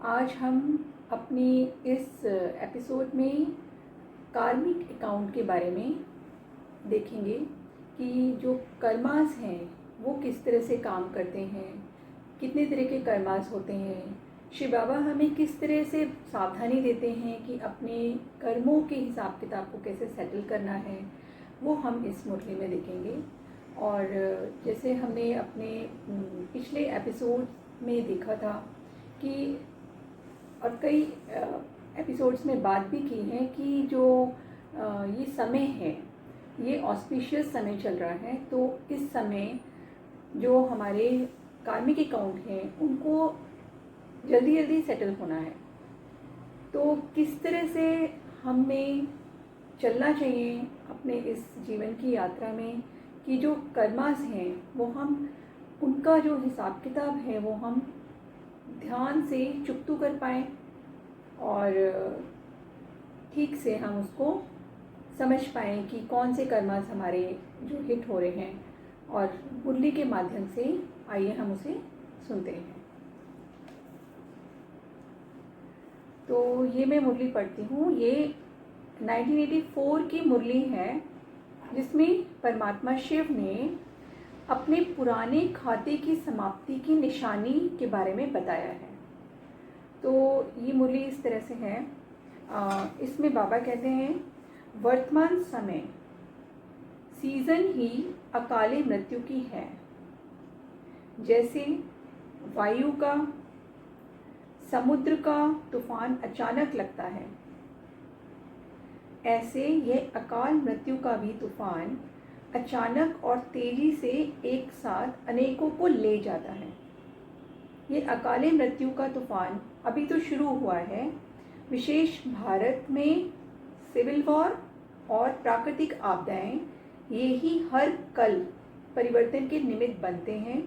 आज हम अपनी इस एपिसोड में कार्मिक अकाउंट के बारे में देखेंगे कि जो कर्मास हैं वो किस तरह से काम करते हैं, कितने तरह के कर्मास होते हैं। शिव बाबा हमें किस तरह से सावधानी देते हैं कि अपने कर्मों के हिसाब किताब को कैसे सेटल करना है, वो हम इस मुरली में देखेंगे। और जैसे हमने अपने पिछले एपिसोड में देखा था कि और कई एपिसोड्स में बात भी की है कि जो ये समय है, ये ऑस्पिशियस समय चल रहा है। तो इस समय जो हमारे कार्मिक अकाउंट हैं उनको जल्दी जल्दी सेटल होना है। तो किस तरह से हमें चलना चाहिए अपने इस जीवन की यात्रा में कि जो कर्मास हैं वो हम उनका जो हिसाब किताब है वो हम ध्यान से चुकतू कर पाएँ और ठीक से हम उसको समझ पाएँ कि कौन से कर्मास हमारे जो हिट हो रहे हैं। और मुरली के माध्यम से आइए हम उसे सुनते हैं। तो ये मैं मुरली पढ़ती हूँ। ये 1984 की मुरली है जिसमें परमात्मा शिव ने अपने पुराने खाते की समाप्ति की निशानी के बारे में बताया है। तो ये मुरली इस तरह से है। इसमें बाबा कहते हैं, वर्तमान समय सीजन ही अकाले मृत्यु की है। जैसे वायु का, समुद्र का तूफान अचानक लगता है, ऐसे यह अकाल मृत्यु का भी तूफान अचानक और तेजी से एक साथ अनेकों को ले जाता है। ये अकाले मृत्यु का तूफान अभी तो शुरू हुआ है। विशेष भारत में सिविल वॉर और प्राकृतिक आपदाएं ये ही हर कल परिवर्तन के निमित्त बनते हैं।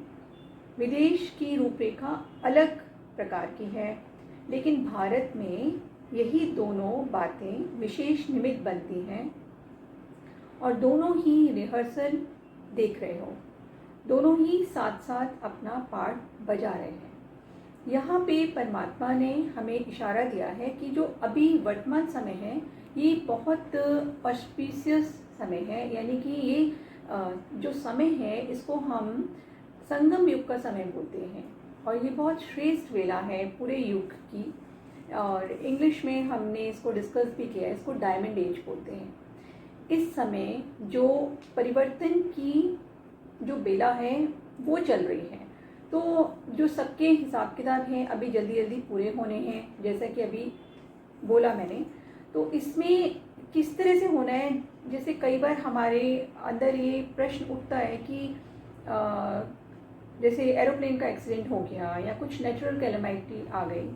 विदेश की रूपरेखा अलग प्रकार की है, लेकिन भारत में यही दोनों बातें विशेष निमित्त बनती हैं और दोनों ही रिहर्सल देख रहे हो, दोनों ही साथ साथ अपना पार्ट बजा रहे हैं। यहाँ पे परमात्मा ने हमें इशारा दिया है कि जो अभी वर्तमान समय है ये बहुत ऑस्पिशियस समय है, यानी कि ये जो समय है इसको हम संगम युग का समय बोलते हैं और ये बहुत श्रेष्ठ वेला है पूरे युग की। और इंग्लिश में हमने इसको डिस्कस भी किया है, इसको डायमंड एज बोलते हैं। इस समय जो परिवर्तन की जो बेला है वो चल रही है। तो जो सबके हिसाब किताब हैं अभी जल्दी जल्दी पूरे होने हैं, जैसा कि अभी बोला मैंने। तो इसमें किस तरह से होना है, जैसे कई बार हमारे अंदर ये प्रश्न उठता है कि जैसे एरोप्लेन का एक्सीडेंट हो गया या कुछ नेचुरल कैलेमिटी आ गई,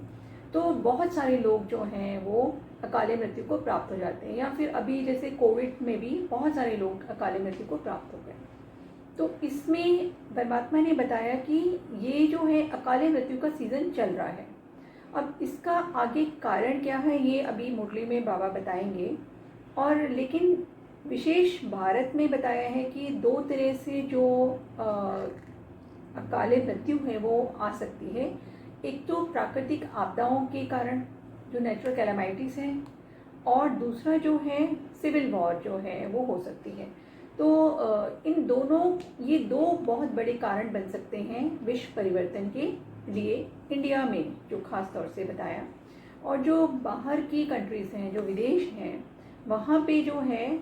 तो बहुत सारे लोग जो हैं वो अकाले मृत्यु को प्राप्त हो जाते हैं। या फिर अभी जैसे कोविड में भी बहुत सारे लोग अकाले मृत्यु को प्राप्त हो गए। तो इसमें परमात्मा ने बताया कि ये जो है अकाले मृत्यु का सीज़न चल रहा है। अब इसका आगे कारण क्या है ये अभी मुरली में बाबा बताएंगे। और लेकिन विशेष भारत में बताया है कि दो तरह से जो अकाले मृत्यु है वो आ सकती है। एक तो प्राकृतिक आपदाओं के कारण जो नेचुरल कैलामिटीज़ हैं, और दूसरा जो है सिविल वॉर जो है वो हो सकती है। तो इन दोनों, ये दो बहुत बड़े कारण बन सकते हैं विश्व परिवर्तन के लिए इंडिया में, जो ख़ास तौर से बताया। और जो बाहर की कंट्रीज़ हैं, जो विदेश हैं, वहाँ पे जो है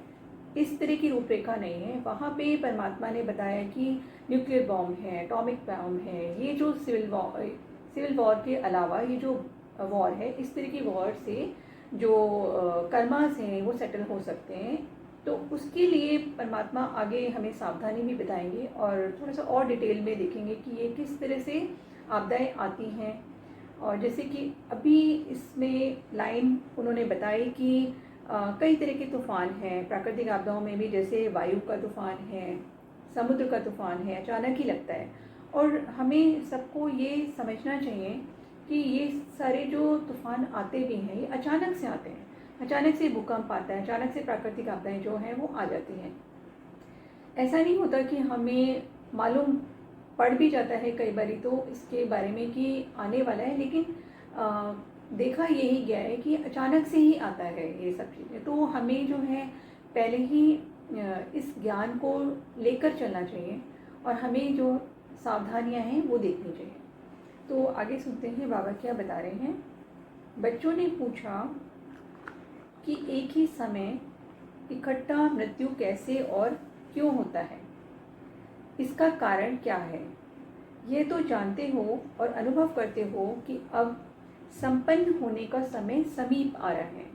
इस तरह की रूपरेखा नहीं है। वहाँ पे परमात्मा ने बताया कि न्यूक्लियर बॉम्ब है, एटॉमिक बॉम्ब है, ये जो सिविल वॉर के अलावा ये जो वॉर है, इस तरह की वॉर से जो कर्मास हैं वो सेटल हो सकते हैं। तो उसके लिए परमात्मा आगे हमें सावधानी भी बताएंगे और थोड़ा सा और डिटेल में देखेंगे कि ये किस तरह से आपदाएं आती हैं। और जैसे कि अभी इसमें लाइन उन्होंने बताई कि कई तरह के तूफ़ान हैं प्राकृतिक आपदाओं में भी, जैसे वायु का तूफ़ान है, समुद्र का तूफ़ान है, अचानक ही लगता है। और हमें सबको ये समझना चाहिए कि ये सारे जो तूफ़ान आते भी हैं ये अचानक से आते हैं। अचानक से भूकंप आता है, अचानक से प्राकृतिक आपदाएं जो हैं वो आ जाती हैं। ऐसा नहीं होता कि हमें मालूम पड़ भी जाता है कई बारी तो इसके बारे में कि आने वाला है, लेकिन देखा यही गया है कि अचानक से ही आता है ये सब चीज़ें। तो हमें जो है पहले ही इस ज्ञान को लेकर चलना चाहिए और हमें जो सावधानियां हैं वो देखनी चाहिए। तो आगे सुनते हैं बाबा क्या बता रहे हैं। बच्चों ने पूछा कि एक ही समय इकट्ठा मृत्यु कैसे और क्यों होता है, इसका कारण क्या है। ये तो जानते हो और अनुभव करते हो कि अब संपन्न होने का समय समीप आ रहा है।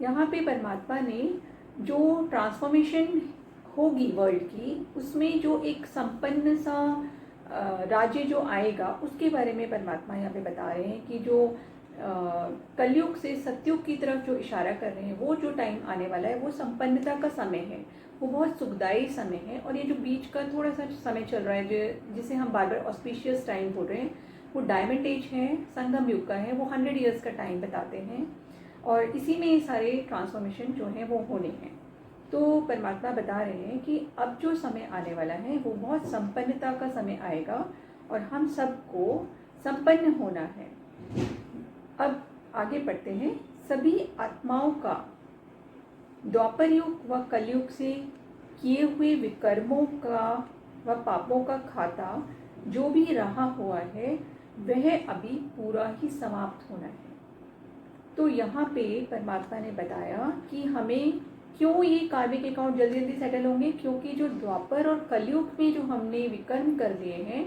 यहाँ पे परमात्मा ने जो ट्रांसफॉर्मेशन होगी वर्ल्ड की, उसमें जो एक संपन्न सा राज्य जो आएगा उसके बारे में परमात्मा यहाँ पे बता रहे हैं कि जो कलयुग से सतयुग की तरफ जो इशारा कर रहे हैं, वो जो टाइम आने वाला है वो संपन्नता का समय है, वो बहुत सुखदायी समय है। और ये जो बीच का थोड़ा सा समय चल रहा है जो जिसे हम बार बार ऑस्पिशियस टाइम बोल रहे हैं, वो डायमंड एज है, संगम युग का है, वो 100 ईयर्स का टाइम बताते हैं और इसी में ये सारे ट्रांसफॉर्मेशन जो हैं वो होने हैं। तो परमात्मा बता रहे हैं कि अब जो समय आने वाला है वो बहुत संपन्नता का समय आएगा और हम सबको संपन्न होना है। अब आगे बढ़ते हैं। सभी आत्माओं का द्वापर युग व कलयुग से किए हुए विकर्मों का व पापों का खाता जो भी रहा हुआ है वह अभी पूरा ही समाप्त होना है। तो यहाँ पे परमात्मा ने बताया कि हमें क्यों ये कार्मिक अकाउंट जल्दी जल्दी सेटल होंगे, क्योंकि जो द्वापर और कलयुग में जो हमने विकर्म कर दिए हैं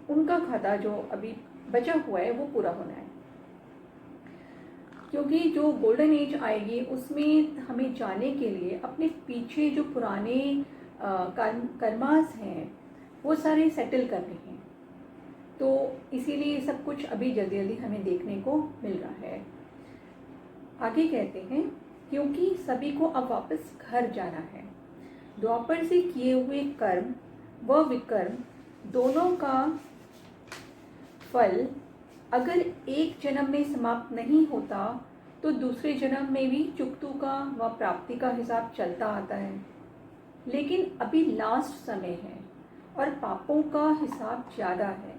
उनका खाता जो अभी बचा हुआ है वो पूरा होना है। क्योंकि जो गोल्डन एज आएगी उसमें हमें जाने के लिए अपने पीछे जो पुराने कर्मास हैं वो सारे सेटल करने हैं। तो इसीलिए सब कुछ अभी जल्दी जल्दी हमें देखने को मिल रहा है। आगे कहते हैं क्योंकि सभी को अब वापस घर जाना है। द्वापर से किए हुए कर्म व विकर्म दोनों का फल अगर एक जन्म में समाप्त नहीं होता तो दूसरे जन्म में भी चुकतू का व प्राप्ति का हिसाब चलता आता है। लेकिन अभी लास्ट समय है और पापों का हिसाब ज़्यादा है,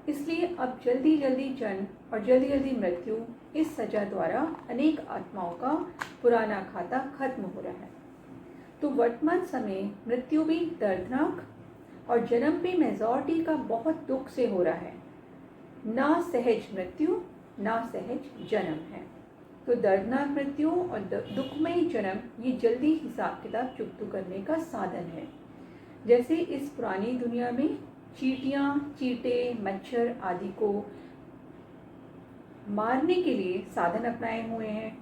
इसलिए अब जल्दी जल्दी जन्म और जल्दी जल्दी मृत्यु इस सजा द्वारा अनेक आत्माओं का पुराना खाता खत्म हो रहा है। तो वर्तमान समय मृत्यु भी दर्दनाक और जन्म भी मेजॉरिटी का बहुत दुख से हो रहा है। ना सहज मृत्यु ना सहज जन्म है। तो दर्दनाक मृत्यु और दुखमय जन्म ये जल्दी हिसाब किताब चुकतू करने का साधन है। जैसे इस पुरानी दुनिया में चींटियाँ, चींटे, मच्छर आदि को मारने के लिए साधन अपनाए हुए हैं,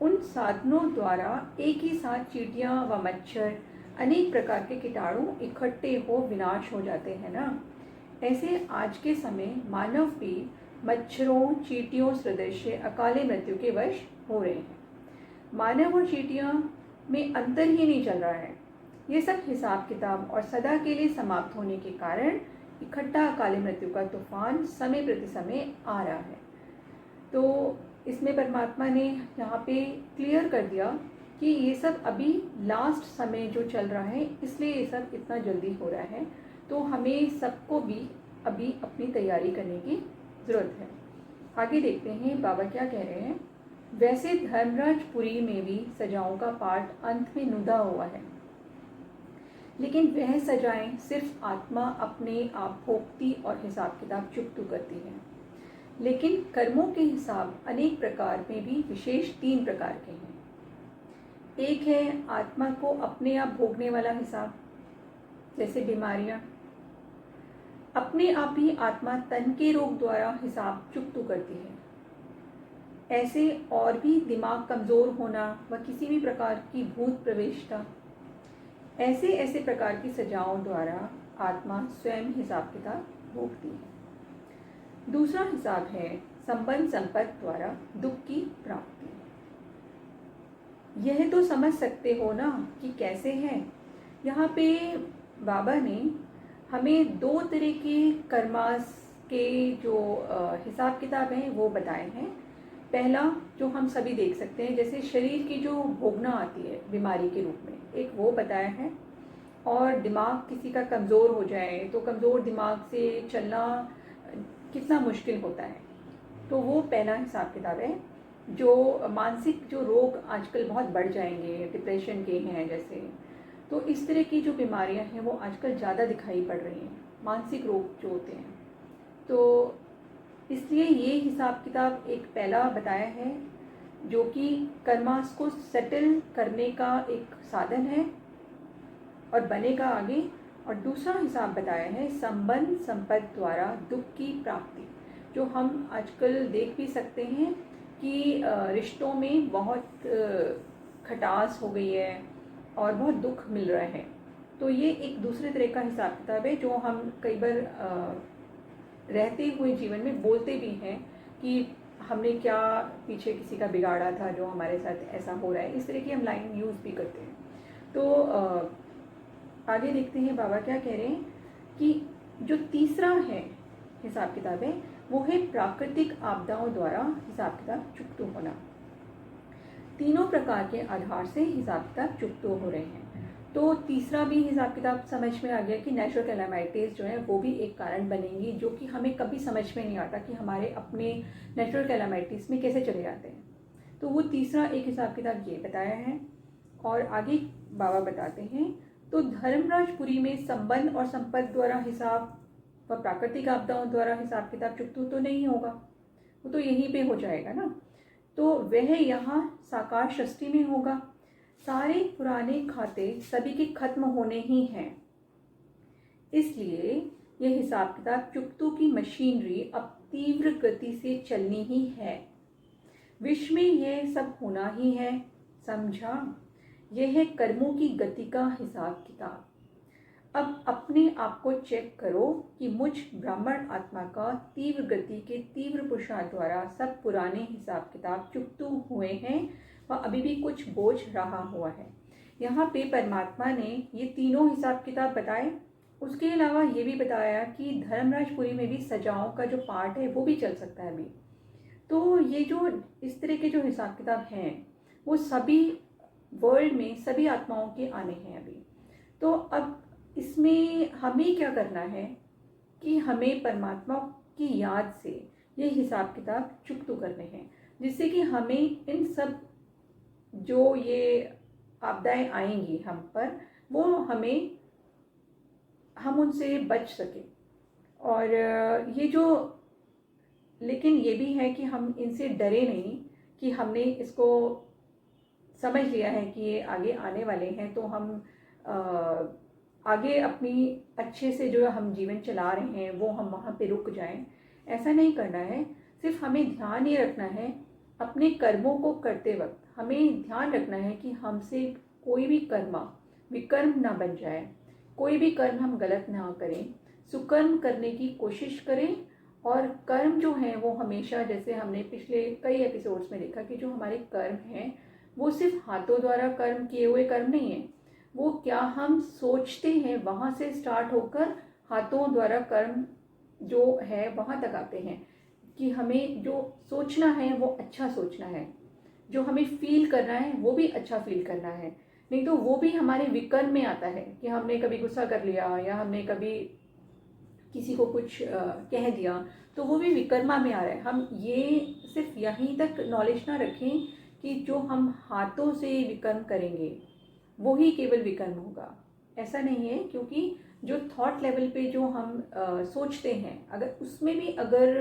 उन साधनों द्वारा एक ही साथ चींटियाँ व मच्छर अनेक प्रकार के कीटाणु इकट्ठे हो विनाश हो जाते हैं ना। ऐसे आज के समय मानव भी मच्छरों, चींटियों सदृश अकाले मृत्यु के वश हो रहे हैं। मानव और चींटियाँ में अंतर ही नहीं चल रहा है। ये सब हिसाब किताब और सदा के लिए समाप्त होने के कारण इकट्ठा अकाले मृत्यु का तूफान समय प्रति समय आ रहा है। तो इसमें परमात्मा ने यहाँ पे क्लियर कर दिया कि ये सब अभी लास्ट समय जो चल रहा है, इसलिए ये सब इतना जल्दी हो रहा है। तो हमें सबको भी अभी अपनी तैयारी करने की ज़रूरत है। आगे देखते हैं बाबा क्या कह रहे हैं। वैसे धर्मराजपुरी में भी सजाओं का पाठ अंत में नुदा हुआ है, लेकिन वह सजाएं सिर्फ आत्मा अपने आप भोगती और हिसाब किताब चुकतू करती है। लेकिन कर्मों के हिसाब अनेक प्रकार में भी विशेष 3 प्रकार के हैं। एक है आत्मा को अपने आप भोगने वाला हिसाब, जैसे बीमारियां। अपने आप ही आत्मा तन के रोग द्वारा हिसाब चुकतू करती है। ऐसे और भी दिमाग कमज़ोर होना व किसी भी प्रकार की भूत प्रवेशता, ऐसे ऐसे प्रकार की सजाओं द्वारा आत्मा स्वयं हिसाब किताब भोगती है। दूसरा हिसाब है संबंध संपर्क द्वारा दुख की प्राप्ति। यह तो समझ सकते हो ना कि कैसे है। यहाँ पे बाबा ने हमें 2 तरह के कर्मास के जो हिसाब किताब हैं वो बताए हैं। पहला जो हम सभी देख सकते हैं, जैसे शरीर की जो भोगना आती है बीमारी के रूप में, एक वो बताया है। और दिमाग किसी का कमज़ोर हो जाए तो कमज़ोर दिमाग से चलना कितना मुश्किल होता है। तो वो पहला हिसाब किताब है। जो मानसिक जो रोग आजकल बहुत बढ़ जाएंगे, डिप्रेशन के हैं जैसे, तो इस तरह की जो बीमारियां हैं वो आजकल ज़्यादा दिखाई पड़ रही हैं, मानसिक रोग जो होते हैं। तो इसलिए ये हिसाब किताब एक पहला बताया है जो कि कर्मास को सेटल करने का एक साधन है और बनेगा आगे। और दूसरा हिसाब बताया है संबंध संपत्ति द्वारा दुख की प्राप्ति, जो हम आजकल देख भी सकते हैं कि रिश्तों में बहुत खटास हो गई है और बहुत दुख मिल रहा है। तो ये एक दूसरे तरह का हिसाब किताब है जो हम कई बार रहते हुए जीवन में बोलते भी हैं कि हमने क्या पीछे किसी का बिगाड़ा था जो हमारे साथ ऐसा हो रहा है। इस तरह की हम लाइन यूज़ भी करते हैं। तो आगे देखते हैं बाबा क्या कह रहे हैं कि जो तीसरा है हिसाब किताब है वो है प्राकृतिक आपदाओं द्वारा हिसाब किताब चुकतो होना। तीनों प्रकार के आधार से हिसाब किताब चुकतो हो रहे हैं। तो तीसरा भी हिसाब किताब समझ में आ गया कि नेचुरल कैलामिटीज़ जो है वो भी एक कारण बनेंगी, जो कि हमें कभी समझ में नहीं आता कि हमारे अपने नेचुरल कैलामिटीज़ में कैसे चले जाते हैं। तो वो तीसरा एक हिसाब किताब ये बताया है। और आगे बाबा बताते हैं तो धर्मराजपुरी में संबंध और संपत्ति द्वारा हिसाब व प्राकृतिक आपदाओं द्वारा हिसाब किताब चुकतो तो नहीं होगा, वो तो यहीं पे हो जाएगा ना। तो वह यहाँ साकार सृष्टि में होगा। सारे पुराने खाते सभी के खत्म होने ही हैं, इसलिए यह हिसाब किताब चुकतों की मशीनरी अब तीव्र गति से चलनी ही है। विश्व में यह सब होना ही है, समझा। यह है कर्मों की गति का हिसाब किताब। अब अपने आप को चेक करो कि मुझ ब्राह्मण आत्मा का तीव्र गति के तीव्र पुरुषार्थ द्वारा सब पुराने हिसाब किताब चुकतू हुए हैं व अभी भी कुछ बोझ रहा हुआ है। यहाँ पे परमात्मा ने ये तीनों हिसाब किताब बताए। उसके अलावा ये भी बताया कि धर्मराजपुरी में भी सजाओं का जो पार्ट है वो भी चल सकता है अभी। तो ये जो इस तरह के जो हिसाब किताब हैं वो सभी वर्ल्ड में सभी आत्माओं के आने हैं अभी। तो अब इसमें हमें क्या करना है कि हमें परमात्मा की याद से ये हिसाब किताब चुकतो करने हैं, जिससे कि हमें इन सब जो ये आपदाएं आएंगी हम पर वो हम उनसे बच सके। और ये जो लेकिन ये भी है कि हम इनसे डरे नहीं, कि हमने इसको समझ लिया है कि ये आगे आने वाले हैं तो हम आगे अपनी अच्छे से जो हम जीवन चला रहे हैं वो हम वहाँ पे रुक जाएं। ऐसा नहीं करना है। सिर्फ हमें ध्यान ये रखना है अपने कर्मों को करते वक्त हमें ध्यान रखना है कि हमसे कोई भी कर्म विकर्म ना बन जाए, कोई भी कर्म हम गलत ना करें, सुकर्म करने की कोशिश करें। और कर्म जो हैं वो हमेशा, जैसे हमने पिछले कई एपिसोड्स में देखा कि जो हमारे कर्म हैं वो सिर्फ हाथों द्वारा कर्म किए हुए कर्म नहीं है, वो क्या हम सोचते हैं वहाँ से स्टार्ट होकर हाथों द्वारा कर्म जो है वहाँ तक आते हैं। कि हमें जो सोचना है वो अच्छा सोचना है, जो हमें फील करना है वो भी अच्छा फील करना है। नहीं तो वो भी हमारे विकर्म में आता है कि हमने कभी गुस्सा कर लिया या हमने कभी किसी को कुछ कह दिया, तो वो भी विकर्मा में आ रहा है। हम ये सिर्फ यहीं तक नॉलेज ना रखें कि जो हम हाथों से विकर्म करेंगे वो ही केवल विकर्म होगा, ऐसा नहीं है। क्योंकि जो थॉट लेवल पे जो हम सोचते हैं अगर उसमें भी अगर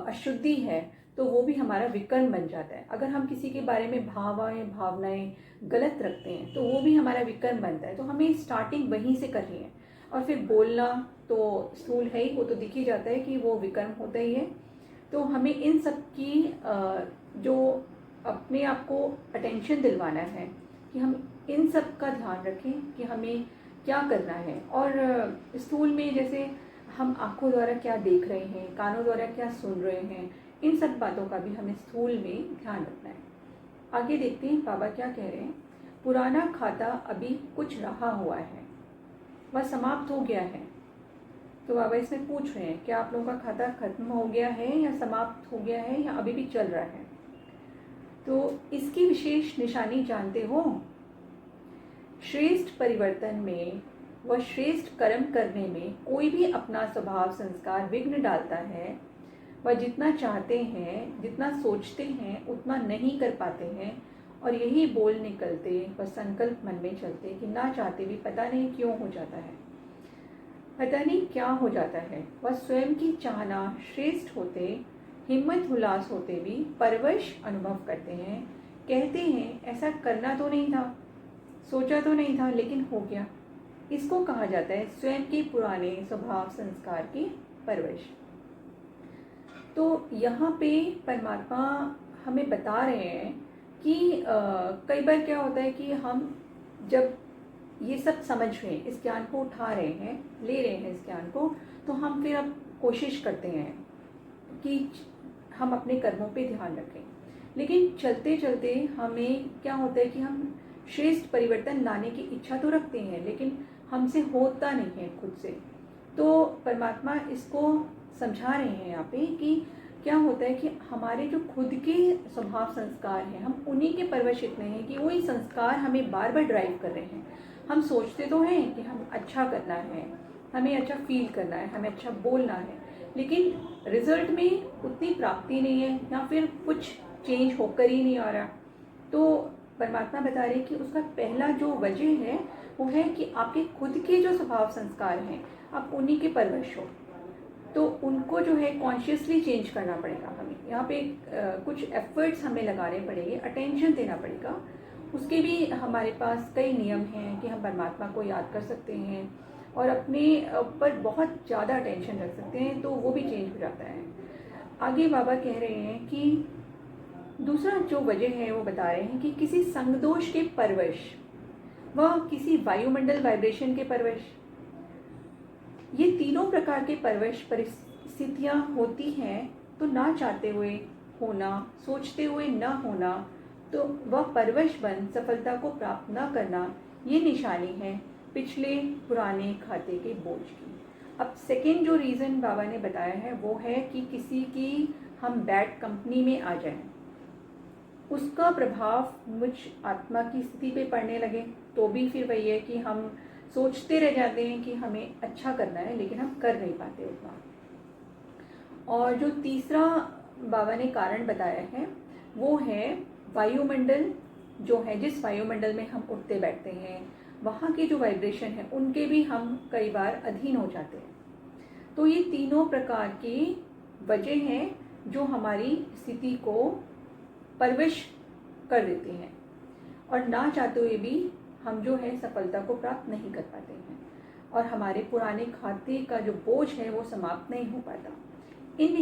अशुद्धि है तो वो भी हमारा विकर्म बन जाता है। अगर हम किसी के बारे में भावनाएं गलत रखते हैं तो वो भी हमारा विकर्म बनता है। तो हमें स्टार्टिंग वहीं से करनी है। और फिर बोलना तो स्थूल है ही, वो तो दिख ही जाता है कि वो विकर्म होता ही है। तो हमें इन सब की जो अपने आप को अटेंशन दिलवाना है कि हम इन सब का ध्यान रखें कि हमें क्या करना है। और स्थूल में जैसे हम आँखों द्वारा क्या देख रहे हैं, कानों द्वारा क्या सुन रहे हैं, इन सब बातों का भी हमें स्थूल में ध्यान रखना है। आगे देखते हैं बाबा क्या कह रहे हैं। पुराना खाता अभी कुछ रहा हुआ है, वह समाप्त हो गया है। तो बाबा इसमें पूछ रहे हैं क्या आप लोगों का खाता खत्म हो गया है या समाप्त हो गया है या अभी भी चल रहा है। तो इसकी विशेष निशानी जानते हो। श्रेष्ठ परिवर्तन में व श्रेष्ठ कर्म करने में कोई भी अपना स्वभाव संस्कार विघ्न डालता है वह जितना चाहते हैं, जितना सोचते हैं, उतना नहीं कर पाते हैं और यही बोल निकलते व संकल्प मन में चलते कि ना चाहते भी पता नहीं क्यों हो जाता है, पता नहीं क्या हो जाता है। वह स्वयं की चाहना श्रेष्ठ होते, हिम्मत उल्लास होते भी परवश अनुभव करते हैं, कहते हैं ऐसा करना तो नहीं था, सोचा तो नहीं था, लेकिन हो गया। इसको कहा जाता है स्वयं के पुराने स्वभाव संस्कार की परवश। तो यहाँ पे परमात्मा हमें बता रहे हैं कि कई बार क्या होता है कि हम जब ये सब समझ रहे हैं, इस ज्ञान को उठा रहे हैं, ले रहे हैं इस ज्ञान को, तो हम फिर अब कोशिश करते हैं कि हम अपने कर्मों पे ध्यान रखें। लेकिन चलते चलते हमें क्या होता है कि हम श्रेष्ठ परिवर्तन लाने की इच्छा तो रखते हैं, लेकिन हमसे होता नहीं है खुद से। तो परमात्मा इसको समझा रहे हैं यहाँ पे कि क्या होता है कि हमारे जो खुद के स्वभाव संस्कार हैं, हम उन्हीं के परवश इतने हैं कि वही संस्कार हमें बार बार ड्राइव कर रहे हैं। हम सोचते तो हैं कि हम अच्छा करना है, हमें अच्छा फील करना है, हमें अच्छा बोलना है, लेकिन रिजल्ट में उतनी प्राप्ति नहीं है या फिर कुछ चेंज होकर ही नहीं आ रहा। तो परमात्मा बता रहे हैं कि उसका पहला जो वजह है वो है कि आपके खुद के जो स्वभाव संस्कार हैं, आप उन्हीं के परवश हो। तो उनको जो है कॉन्शियसली चेंज करना पड़ेगा हमें। यहाँ पे कुछ एफर्ट्स हमें लगाने पड़ेंगे, अटेंशन देना पड़ेगा। उसके भी हमारे पास कई नियम हैं कि हम परमात्मा को याद कर सकते हैं और अपने ऊपर बहुत ज़्यादा अटेंशन रख सकते हैं, तो वो भी चेंज हो जाता है। आगे बाबा कह रहे हैं कि दूसरा जो वजह है वो बता रहे हैं कि किसी संगदोष के परवश व किसी वायुमंडल वाइब्रेशन के परवश, ये तीनों प्रकार के परवश परिस्थितियाँ होती हैं। तो ना चाहते हुए होना, सोचते हुए न होना, तो वह परवश बन सफलता को प्राप्त न करना, ये निशानी है पिछले पुराने खाते के बोझ की। अब सेकेंड जो रीज़न बाबा ने बताया है वो है कि किसी की हम बैड कंपनी में आ जाएं, उसका प्रभाव मुझ आत्मा की स्थिति पे पड़ने लगे, तो भी फिर वही है कि हम सोचते रह जाते हैं कि हमें अच्छा करना है, लेकिन हम कर नहीं पाते उतना। और जो तीसरा बाबा ने कारण बताया है वो है वायुमंडल जो है, जिस वायुमंडल में हम उठते बैठते हैं, वहाँ के जो वाइब्रेशन है उनके भी हम कई बार अधीन हो जाते हैं। तो ये तीनों प्रकार की वजह हैं जो हमारी स्थिति को परवश कर देते हैं और ना चाहते हुए भी हम जो है सफलता को प्राप्त नहीं कर पाते हैं और हमारे पुराने खाते का जो बोझ है वो समाप्त नहीं हो पाता। इन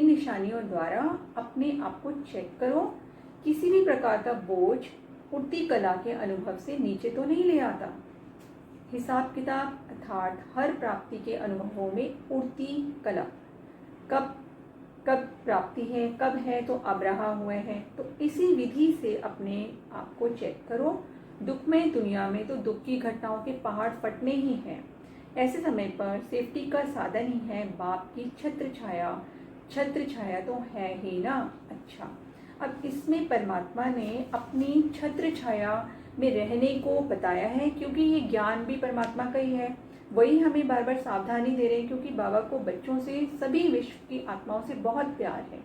निशानियों द्वारा अपने आप को चेक करो, किसी भी प्रकार का बोझ उड़ती कला के अनुभव से नीचे तो नहीं ले आता। हिसाब किताब अर्थात हर प्राप्ति के अनुभवों में उड़ती कला कब प्राप्ति है, कब है तो अब रहा हुआ है। तो इसी विधि से अपने आप को चेक करो। दुखमय दुनिया में तो दुख की घटनाओं के पहाड़ फटने ही हैं। ऐसे समय पर सेफ्टी का साधन ही है बाप की छत्र छाया तो है ही ना। अच्छा, अब इसमें परमात्मा ने अपनी छत्र छाया में रहने को बताया है, क्योंकि ये ज्ञान भी परमात्मा का ही है। वही हमें बार बार सावधानी दे रहे हैं, क्योंकि बाबा को बच्चों से, सभी विश्व की आत्माओं से बहुत प्यार है।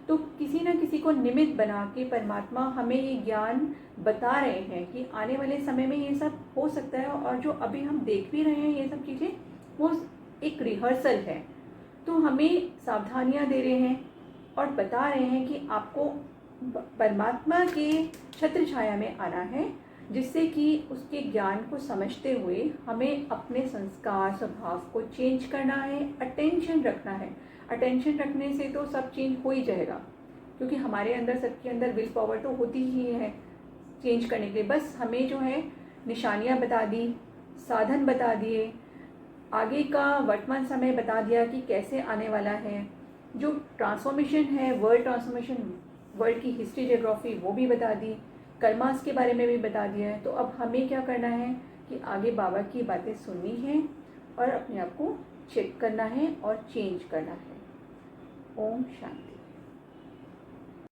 तो किसी न किसी को निमित्त बना के परमात्मा हमें ये ज्ञान बता रहे हैं कि आने वाले समय में ये सब हो सकता है, और जो अभी हम देख भी रहे हैं ये सब चीज़ें, वो एक रिहर्सल है। तो हमें सावधानियाँ दे रहे हैं और बता रहे हैं कि आपको परमात्मा के छत्र छाया में आना है, जिससे कि उसके ज्ञान को समझते हुए हमें अपने संस्कार स्वभाव को चेंज करना है, अटेंशन रखना है। अटेंशन रखने से तो सब चेंज हो ही जाएगा, क्योंकि हमारे अंदर, सबके अंदर विल पावर तो होती ही है चेंज करने के लिए। बस हमें जो है निशानियाँ बता दी, साधन बता दिए, आगे का वर्तमान समय बता दिया कि कैसे आने वाला है, जो ट्रांसफॉर्मेशन है, वर्ल्ड ट्रांसफॉर्मेशन, वर्ल्ड की हिस्ट्री जियोग्राफी वो भी बता दी, कर्मास के बारे में भी बता दिया है। तो अब हमें क्या करना है कि आगे बाबा की बातें सुननी है और अपने आप को चेक करना है और चेंज करना है। ओम शांति।